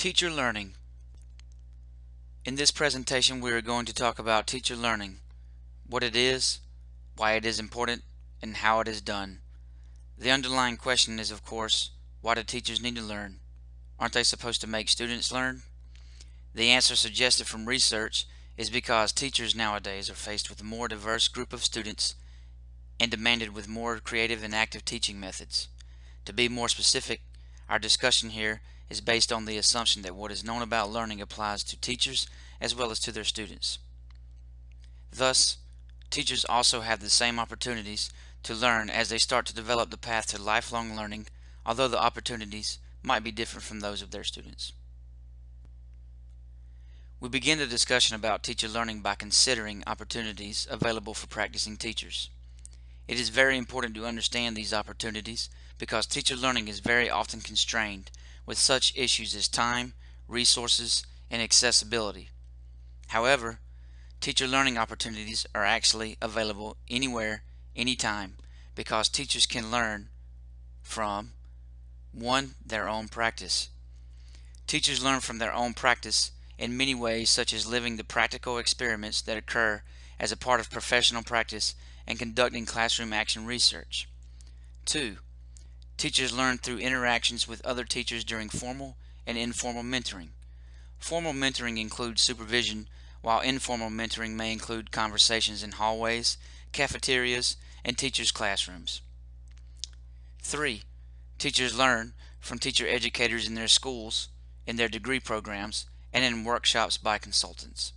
Teacher learning. In this presentation we are going to talk about teacher learning, what it is, why it is important, and how it is done. The underlying question is, of course, why do teachers need to learn? Aren't they supposed to make students learn? The answer suggested from research is because teachers nowadays are faced with a more diverse group of students and demanded with more creative and active teaching methods. To be more specific, our discussion here is based on the assumption that what is known about learning applies to teachers as well as to their students. Thus, teachers also have the same opportunities to learn as they start to develop the path to lifelong learning, although the opportunities might be different from those of their students. We begin the discussion about teacher learning by considering opportunities available for practicing teachers. It is very important to understand these opportunities because teacher learning is very often constrained with such issues as time, resources, and accessibility. However, teacher learning opportunities are actually available anywhere, anytime, because teachers can learn from 1. Their own practice. Teachers learn from their own practice in many ways, such as living the practical experiments that occur as a part of professional practice and conducting classroom action research. 2. Teachers learn through interactions with other teachers during formal and informal mentoring. Formal mentoring includes supervision, while informal mentoring may include conversations in hallways, cafeterias, and teachers' classrooms. 3. Teachers learn from teacher educators in their schools, in their degree programs, and in workshops by consultants.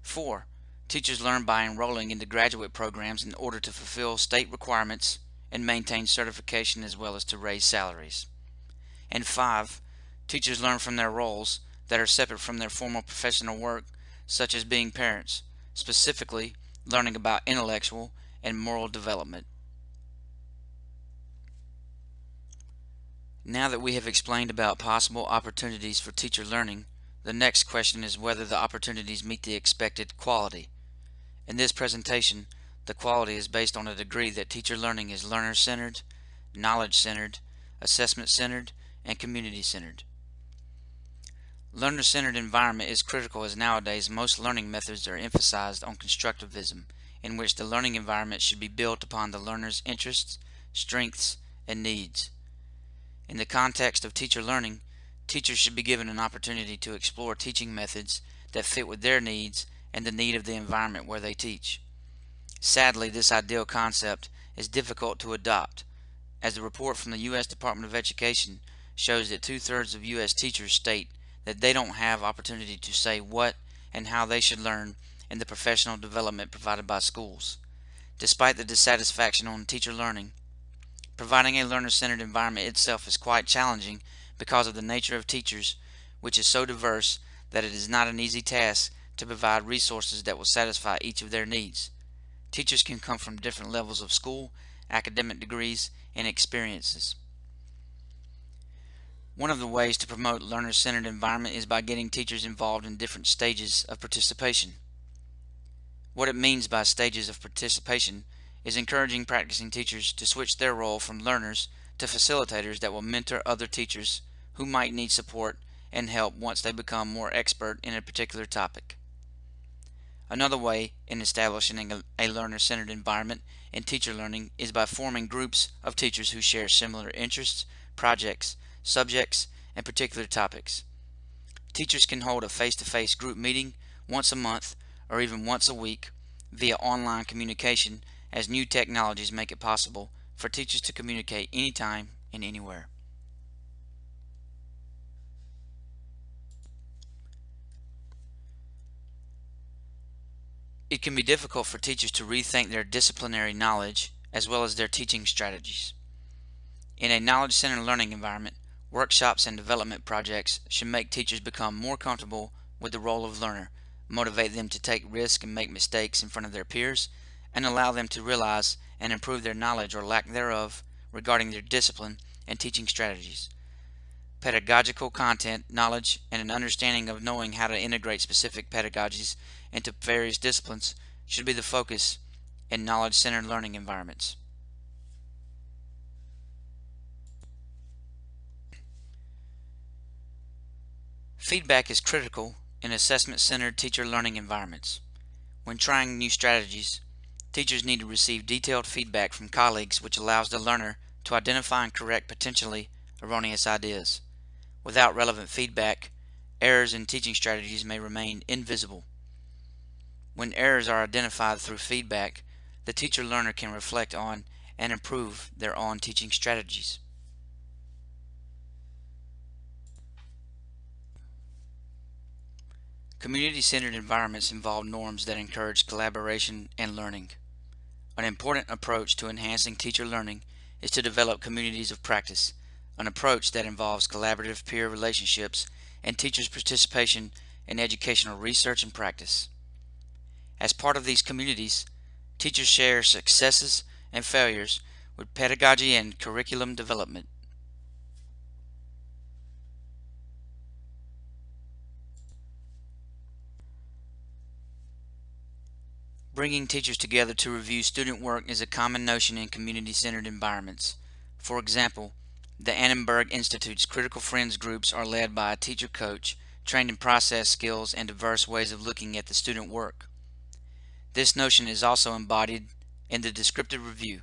4. Teachers learn by enrolling into graduate programs in order to fulfill state requirements and maintain certification as well as to raise salaries. And 5. Teachers learn from their roles that are separate from their formal professional work, such as being parents, specifically learning about intellectual and moral development. Now that we have explained about possible opportunities for teacher learning, the next question is whether the opportunities meet the expected quality. In this presentation, the quality is based on a degree that teacher learning is learner-centered, knowledge-centered, assessment-centered, and community-centered. Learner-centered environment is critical as nowadays most learning methods are emphasized on constructivism, in which the learning environment should be built upon the learner's interests, strengths, and needs. In the context of teacher learning, teachers should be given an opportunity to explore teaching methods that fit with their needs and the need of the environment where they teach. Sadly, this ideal concept is difficult to adopt, as the report from the U.S. Department of Education shows that 2/3 of U.S. teachers state that they don't have opportunity to say what and how they should learn in the professional development provided by schools. Despite the dissatisfaction on teacher learning, providing a learner-centered environment itself is quite challenging because of the nature of teachers, which is so diverse that it is not an easy task to provide resources that will satisfy each of their needs. Teachers can come from different levels of school, academic degrees, and experiences. One of the ways to promote learner-centered environment is by getting teachers involved in different stages of participation. What it means by stages of participation is encouraging practicing teachers to switch their role from learners to facilitators that will mentor other teachers who might need support and help once they become more expert in a particular topic. Another way in establishing a learner-centered environment in teacher learning is by forming groups of teachers who share similar interests, projects, subjects, and particular topics. Teachers can hold a face-to-face group meeting once a month or even once a week via online communication, as new technologies make it possible for teachers to communicate anytime and anywhere. It can be difficult for teachers to rethink their disciplinary knowledge as well as their teaching strategies. In a knowledge-centered learning environment, workshops and development projects should make teachers become more comfortable with the role of learner, motivate them to take risks and make mistakes in front of their peers, and allow them to realize and improve their knowledge or lack thereof regarding their discipline and teaching strategies. Pedagogical content, knowledge, and an understanding of knowing how to integrate specific pedagogies into various disciplines should be the focus in knowledge-centered learning environments. Feedback is critical in assessment-centered teacher learning environments. When trying new strategies, teachers need to receive detailed feedback from colleagues, which allows the learner to identify and correct potentially erroneous ideas. Without relevant feedback, errors in teaching strategies may remain invisible. When errors are identified through feedback, the teacher-learner can reflect on and improve their own teaching strategies. Community-centered environments involve norms that encourage collaboration and learning. An important approach to enhancing teacher learning is to develop communities of practice, an approach that involves collaborative peer relationships and teachers' participation in educational research and practice. As part of these communities, teachers share successes and failures with pedagogy and curriculum development. Bringing teachers together to review student work is a common notion in community-centered environments. For example, the Annenberg Institute's Critical Friends groups are led by a teacher coach trained in process skills and diverse ways of looking at the student work. This notion is also embodied in the descriptive review.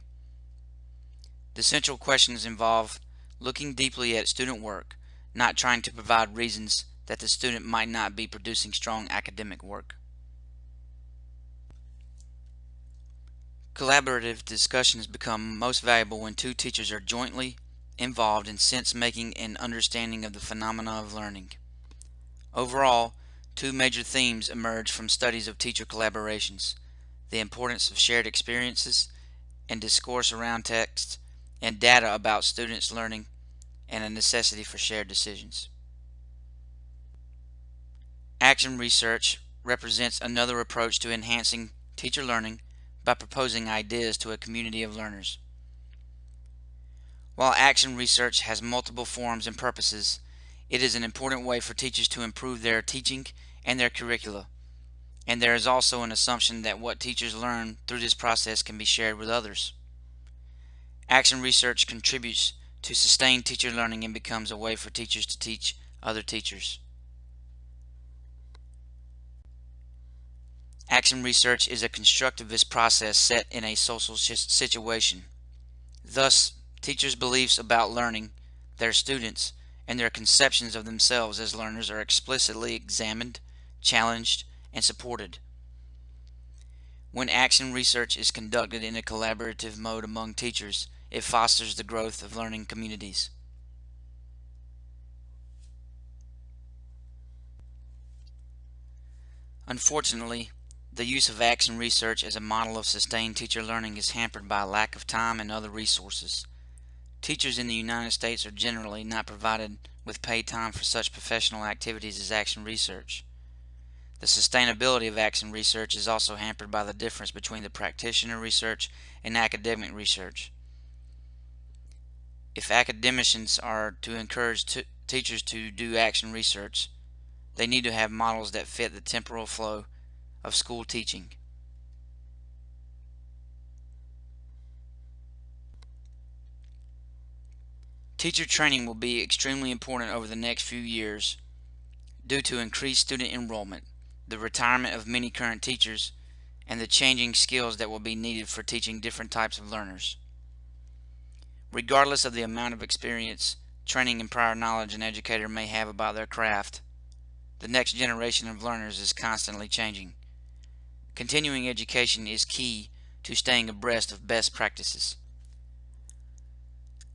The central questions involve looking deeply at student work, not trying to provide reasons that the student might not be producing strong academic work. Collaborative discussions become most valuable when two teachers are jointly involved in sense-making and understanding of the phenomena of learning. Overall, two major themes emerge from studies of teacher collaborations: the importance of shared experiences and discourse around text, and data about students' learning, and a necessity for shared decisions. Action research represents another approach to enhancing teacher learning by proposing ideas to a community of learners. While action research has multiple forms and purposes, it is an important way for teachers to improve their teaching and their curricula, and there is also an assumption that what teachers learn through this process can be shared with others. Action research contributes to sustained teacher learning and becomes a way for teachers to teach other teachers. Action research is a constructivist process set in a social situation. Thus, teachers' beliefs about learning, their students, and their conceptions of themselves as learners are explicitly examined, challenged, and supported. When action research is conducted in a collaborative mode among teachers, it fosters the growth of learning communities. Unfortunately, the use of action research as a model of sustained teacher learning is hampered by a lack of time and other resources. Teachers in the United States are generally not provided with paid time for such professional activities as action research. The sustainability of action research is also hampered by the difference between the practitioner research and academic research. If academicians are to encourage teachers to do action research, they need to have models that fit the temporal flow of school teaching. Teacher training will be extremely important over the next few years due to increased student enrollment, the retirement of many current teachers, and the changing skills that will be needed for teaching different types of learners. Regardless of the amount of experience, training, and prior knowledge an educator may have about their craft, the next generation of learners is constantly changing. Continuing education is key to staying abreast of best practices.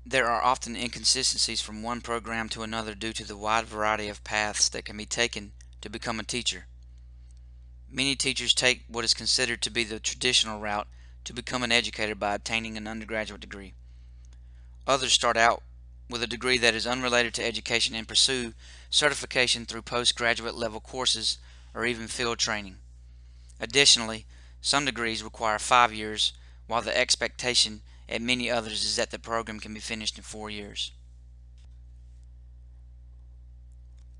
There are often inconsistencies from one program to another due to the wide variety of paths that can be taken to become a teacher. Many teachers take what is considered to be the traditional route to become an educator by obtaining an undergraduate degree. Others start out with a degree that is unrelated to education and pursue certification through postgraduate level courses or even field training. Additionally, some degrees require 5 years, while the expectation at many others is that the program can be finished in 4 years.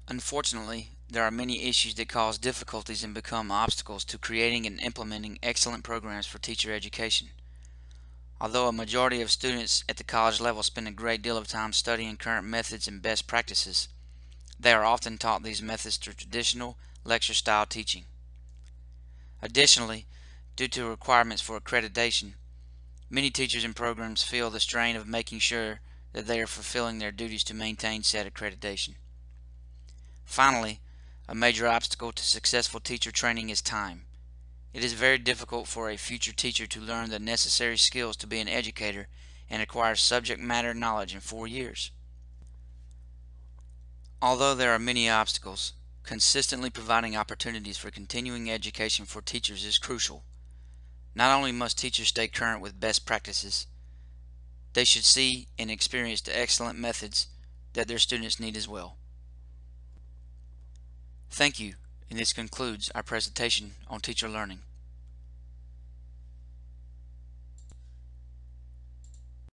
Unfortunately, there are many issues that cause difficulties and become obstacles to creating and implementing excellent programs for teacher education. Although a majority of students at the college level spend a great deal of time studying current methods and best practices, They are often taught these methods through traditional lecture-style teaching. Additionally, due to requirements for accreditation, many teachers and programs feel the strain of making sure that they are fulfilling their duties to maintain said accreditation. Finally, a major obstacle to successful teacher training is time. It is very difficult for a future teacher to learn the necessary skills to be an educator and acquire subject matter knowledge in 4 years. Although there are many obstacles, consistently providing opportunities for continuing education for teachers is crucial. Not only must teachers stay current with best practices, they should see and experience the excellent methods that their students need as well. Thank you, and this concludes our presentation on teacher learning.